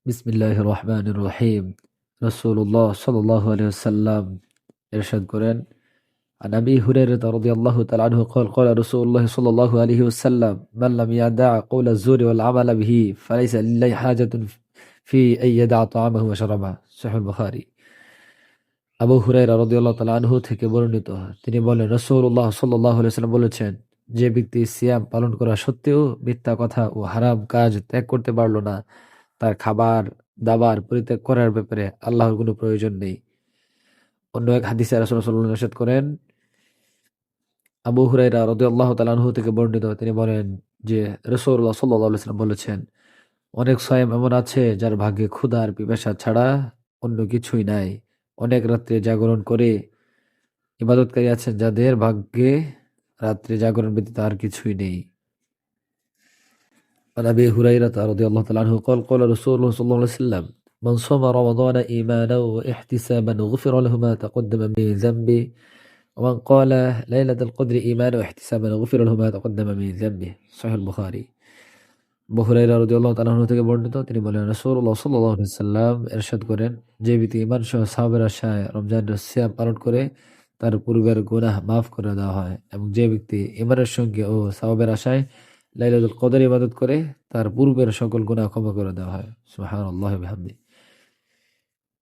বিসমিল্লাহির রহমানির রহিম। রাসূলুল্লাহ সাল্লাল্লাহু আলাইহি ওয়াসাল্লাম ইরশাদ করেন, عن أبي هريرة رضي الله تعالى عنه قال قال رسول الله صلى الله عليه وسلم من لم يدع قول الزور والعمل به فليس لله حاجة في أن يدع طعامه وشرابه। সহিহ বুখারী। আবু হুরায়রা রাদিয়াল্লাহু তাআলা আনহু থেকে বর্ণিত, তিনি বলেন, রাসূলুল্লাহ সাল্লাল্লাহু আলাইহি ওয়াসাল্লাম বলেছেন, যে ব্যক্তি সিয়াম পালন করা সত্ত্বেও মিথ্যা কথা ও হারাম কাজ ত্যাগ করতে পারল না, তার খাবার দাবার পরিত্যাগ করার ব্যাপারে আল্লাহর কোনো প্রয়োজন নেই। অন্য এক হাদিসে রাসূল সাল্লাল্লাহু আলাইহি ওয়াসাল্লাম ইরশাদ করেন, আবু হুরায়রা রাদিয়াল্লাহু তাআলা আনহু থেকে বর্ণিত, তিনি বলেন যে রাসূলুল্লাহ সাল্লাল্লাহু আলাইহি ওয়াসাল্লাম বলেছেন, অনেক সায়েম এমন আছে যার ভাগ্যে ক্ষুধা আর পিপাসা ছাড়া অন্য কিছুই নাই। অনেক রাত্রে জাগরণ করে ইবাদতকারী আছেন যাদের ভাগ্যে রাত্রে জাগরণ ব্যতীত আর কিছুই নেই। عن أبي هريرة رضي الله تعالى عنه قال قال رسول الله صلى الله عليه وسلم من صام رمضان إيمانا واحتسابا غفر له ما تقدم من ذنبه ومن قال ليلة القدر إيمانا واحتسابا غفر له ما تقدم من ذنبه। সহিহ বুখারী। আবু হুরায়রা রাদিয়াল্লাহু তাআলা আনহু থেকে বর্ণিত, তিনি বলেন, রাসূলুল্লাহ সাল্লাল্লাহু আলাইহি ওয়াসাল্লাম ইরশাদ করেন, যে ব্যক্তি ঈমান সহ সাহাবের আশায় রমজানের সিয়াম পালন করে তার পূর্বের গুনাহ মাফ করে দেওয়া হয়, এবং যে ব্যক্তি ঈমানের সঙ্গে ও সাওয়াবের আশায় লাইলাতুল কদর ইবাদত করে তার পূর্বের সকল গুনাহ ক্ষমা করে দেওয়া হয়। সুবহানাল্লাহি ওয়া বিহামদিহি।